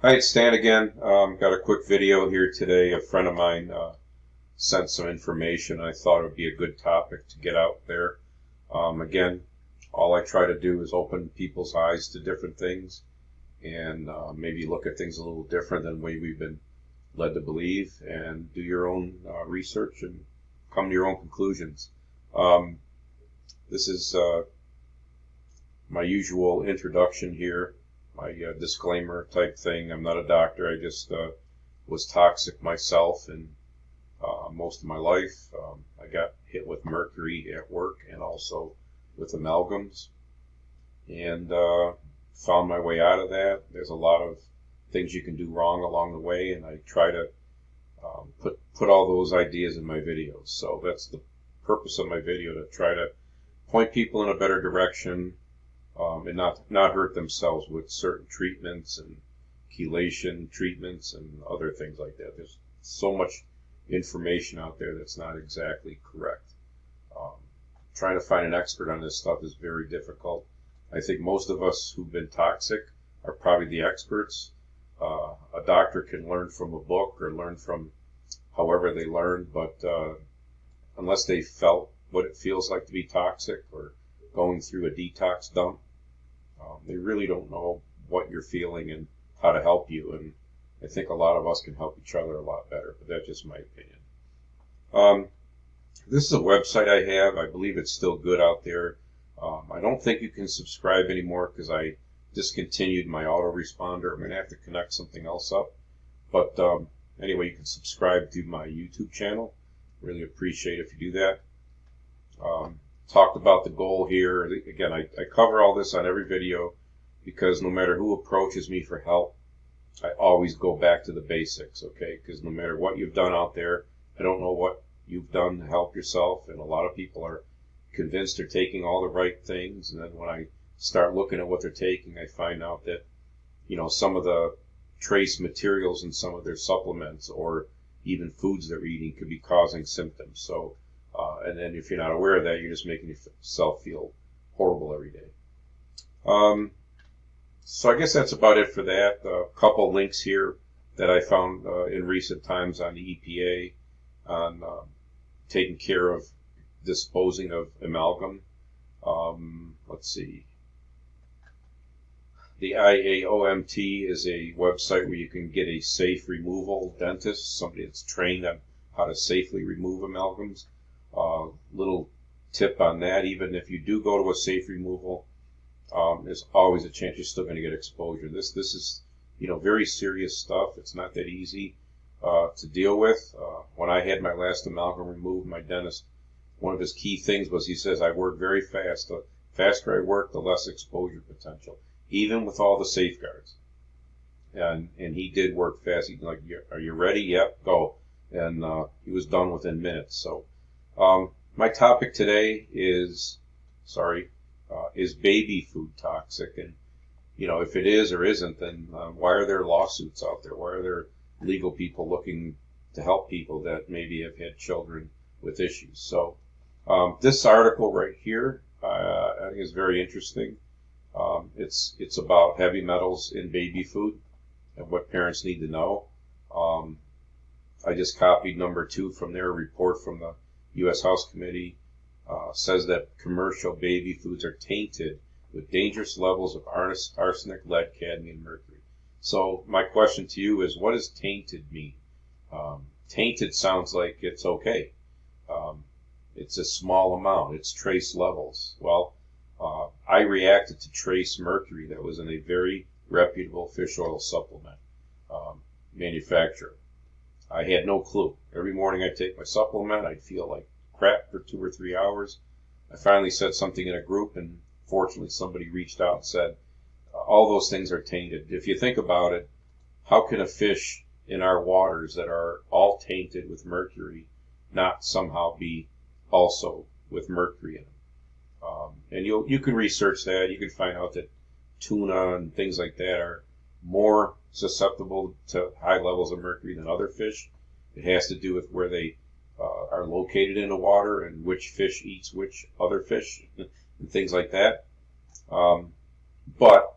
Hi, it's Stan again. Got a quick video here today. A friend of mine sent some information. I thought it would be a good topic to get out there. Again, all I try to do is open people's eyes to different things and maybe look at things a little different than the way we've been led to believe, and do your own research and come to your own conclusions. Um, this is my usual introduction here, my disclaimer type thing. I'm not a doctor. I just was toxic myself, and most of my life. I got hit with mercury at work and also with amalgams, and found my way out of that. There's a lot of things you can do wrong along the way, and I try to put all those ideas in my videos. So that's the purpose of my video, to try to point people in a better direction, and not hurt themselves with certain treatments and chelation treatments and other things like that. There's so much information out there that's not exactly correct. Um, Trying to find an expert on this stuff is very difficult. I think most of us who've been toxic are probably the experts. A doctor can learn from a book or learn from however they learn, but unless they felt what it feels like to be toxic or going through a detox dump, they really don't know what you're feeling and how to help you. And I think a lot of us can help each other a lot better, but that's just my opinion. This is a website I have. I believe it's still good out there. I don't think you can subscribe anymore because I discontinued my autoresponder. I'm going to have to connect something else up. But anyway, you can subscribe to my YouTube channel. Really appreciate if you do that. Talked about the goal here. Again, I cover all this on every video because no matter who approaches me for help, I always go back to the basics, okay? Because no matter what you've done out there, I don't know what you've done to help yourself, and a lot of people are convinced they're taking all the right things, and then when I start looking at what they're taking, I find out that, some of the trace materials in some of their supplements or even foods they're eating could be causing symptoms. So, and then if you're not aware of that, you're just making yourself feel horrible every day. So I guess that's about it for that. A couple links here that I found in recent times on the EPA on taking care of disposing of amalgam. Let's see. The IAOMT is a website where you can get a safe removal dentist, somebody that's trained on how to safely remove amalgams. Little tip on that: even if you do go to a safe removal, there's always a chance you're still going to get exposure. This is very serious stuff. It's not that easy to deal with. When I had my last amalgam removed, my dentist, one of his key things was, he says, I work very fast. The faster I work, the less exposure potential, even with all the safeguards. And he did work fast. He'd like, are you ready? Yep, go. And he was done within minutes. So my topic today is baby food toxic? And if it is or isn't, then why are there lawsuits out there? Why are there legal people looking to help people that maybe have had children with issues? So this article right here, I think is very interesting. It's about heavy metals in baby food and what parents need to know. I just copied number 2 from their report from the U.S. House Committee. Says that commercial baby foods are tainted with dangerous levels of arsenic, lead, cadmium, and mercury. So my question to you is, what does tainted mean? Tainted sounds like it's okay. It's a small amount. It's trace levels. Well, I reacted to trace mercury that was in a very reputable fish oil supplement manufacturer. I had no clue. Every morning I'd take my supplement. I'd feel like crap for 2 or 3 hours. I finally said something in a group, and fortunately somebody reached out and said, all those things are tainted. If you think about it, how can a fish in our waters that are all tainted with mercury not somehow be also with mercury in them? And you can research that. You can find out that tuna and things like that are more susceptible to high levels of mercury than other fish. It has to do with where they are located in the water and which fish eats which other fish and things like that. But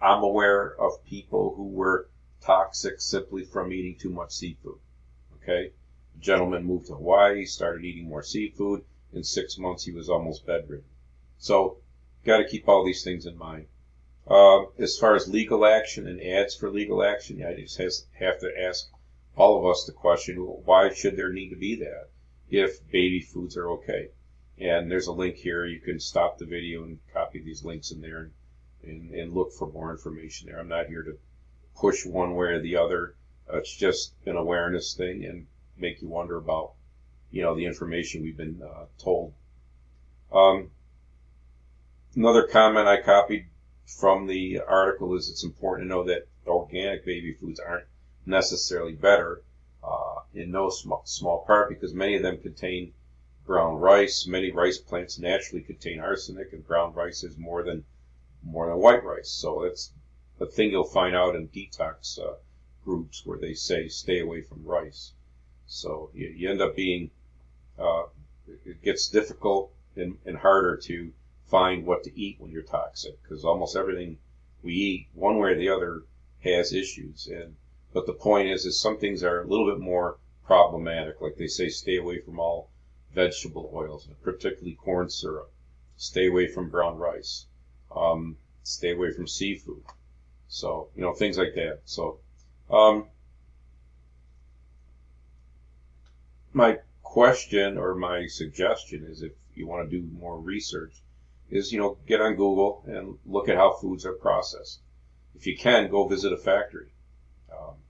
I'm aware of people who were toxic simply from eating too much seafood. Okay? A gentleman moved to Hawaii, started eating more seafood. In 6 months, he was almost bedridden. So, got to keep all these things in mind. As far as legal action and ads for legal action, I just have to ask all of us the question, why should there need to be that if baby foods are okay? And there's a link here. You can stop the video and copy these links in there and look for more information there. I'm not here to push one way or the other. It's just an awareness thing and make you wonder about, the information we've been told. Another comment I copied from the article is it's important to know that organic baby foods aren't necessarily better in no small part because many of them contain brown rice. Many rice plants naturally contain arsenic, and brown rice is more than white rice. So it's a thing you'll find out in detox groups where they say stay away from rice. So you end up being, it gets difficult and harder to find what to eat when you're toxic because almost everything we eat, one way or the other, has issues. But the point is some things are a little bit more problematic. Like they say, stay away from all vegetable oils, particularly corn syrup. Stay away from brown rice. Stay away from seafood. So, things like that. So, my question or my suggestion is if you want to do more research is, get on Google and look at how foods are processed. If you can, go visit a factory.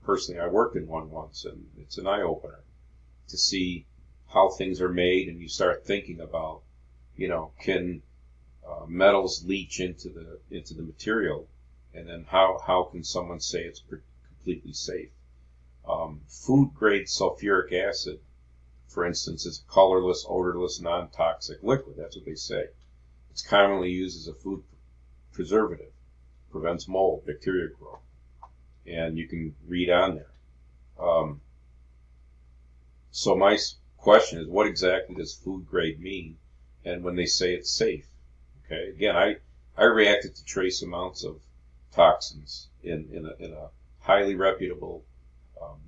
Personally, I worked in one once, and it's an eye-opener to see how things are made, and you start thinking about, can metals leach into the material, and then how can someone say it's completely safe? Food-grade sulfuric acid, for instance, is a colorless, odorless, non-toxic liquid. That's what they say. It's commonly used as a food preservative. Prevents mold, bacteria growth. And you can read on there. So my question is, what exactly does food grade mean? And when they say it's safe, okay? Again, I reacted to trace amounts of toxins in a highly reputable,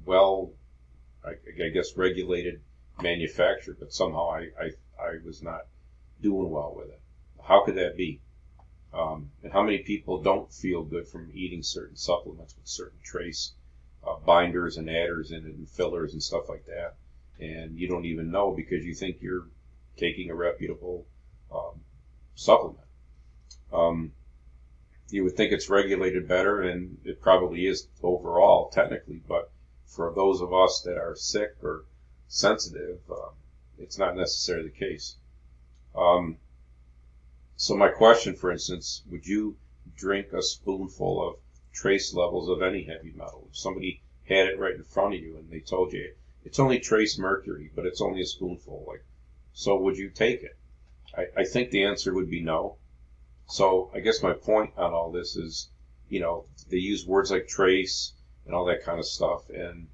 I guess regulated manufacturer, but somehow I was not doing well with it. How could that be? And how many people don't feel good from eating certain supplements with certain trace binders and adders in it and fillers and stuff like that, and you don't even know because you think you're taking a reputable supplement. You would think it's regulated better, and it probably is overall, technically, but for those of us that are sick or sensitive, it's not necessarily the case. So my question, for instance, would you drink a spoonful of trace levels of any heavy metal? If somebody had it right in front of you and they told you it's only trace mercury, but it's only a spoonful, so would you take it? I think the answer would be no. So I guess my point on all this is, they use words like trace and all that kind of stuff. And,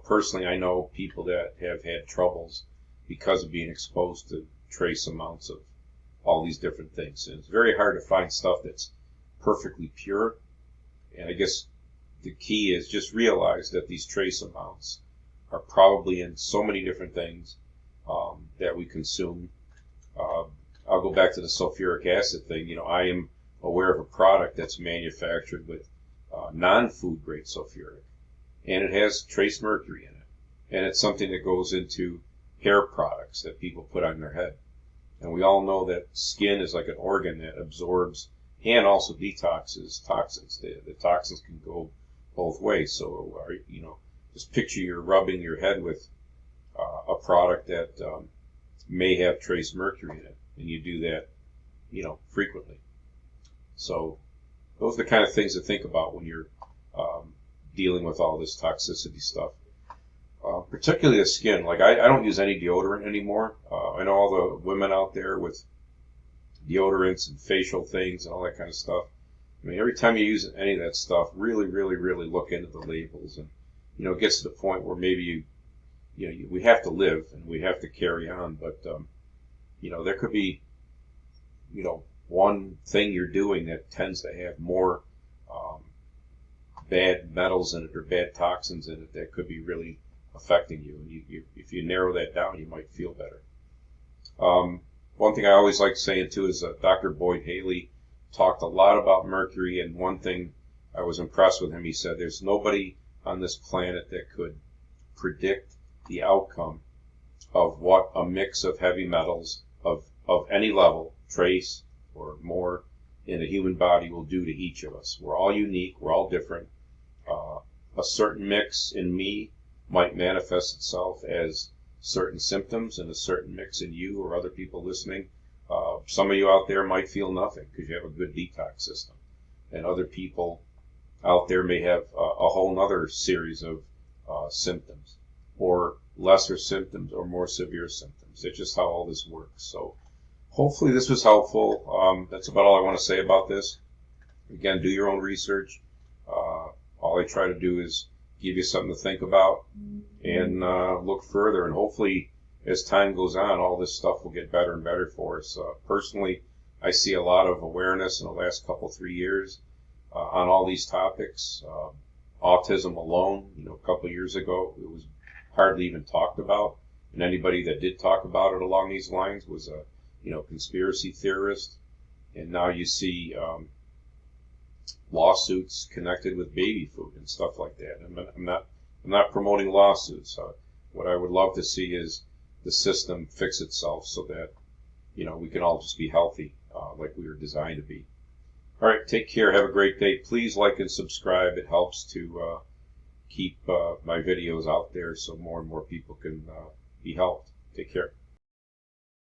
personally, I know people that have had troubles because of being exposed to trace amounts of all these different things. And it's very hard to find stuff that's perfectly pure. And I guess the key is just realize that these trace amounts are probably in so many different things that we consume. I'll go back to the sulfuric acid thing. I am aware of a product that's manufactured with non-food grade sulfuric, and it has trace mercury in it. And it's something that goes into hair products that people put on their head. And we all know that skin is like an organ that absorbs and also detoxes toxins. The toxins can go both ways. So, just picture you're rubbing your head with a product that may have trace mercury in it, and you do that, frequently. So, those are the kind of things to think about when you're dealing with all this toxicity stuff. Particularly the skin. Like I don't use any deodorant anymore. I know all the women out there with deodorants and facial things and all that kind of stuff. I mean, every time you use any of that stuff, really, really, really look into the labels. And, it gets to the point where maybe we have to live and we have to carry on. But, there could be, one thing you're doing that tends to have more bad metals in it or bad toxins in it that could be really affecting you. And if you narrow that down, you might feel better. One thing I always like saying too is Dr. Boyd Haley talked a lot about mercury, and one thing I was impressed with him, he said there's nobody on this planet that could predict the outcome of what a mix of heavy metals of any level, trace or more, in a human body will do to each of us. We're all unique, we're all different. A certain mix in me might manifest itself as certain symptoms, and a certain mix in you or other people listening. Some of you out there might feel nothing because you have a good detox system, and other people out there may have a whole other series of symptoms, or lesser symptoms, or more severe symptoms. It's just how all this works. So hopefully this was helpful. That's about all I want to say about this. Again, do your own research. All I try to do is give you something to think about and look further. And hopefully, as time goes on, all this stuff will get better and better for us. Personally, I see a lot of awareness in the last 3 years on all these topics. Autism alone, a couple of years ago, it was hardly even talked about. And anybody that did talk about it along these lines was a conspiracy theorist. And now you see lawsuits connected with baby food and stuff like that. I'm not promoting lawsuits. What I would love to see is the system fix itself so that we can all just be healthy like we were designed to be. All right, take care. Have a great day. Please like and subscribe. It helps to keep my videos out there so more and more people can be helped. Take care.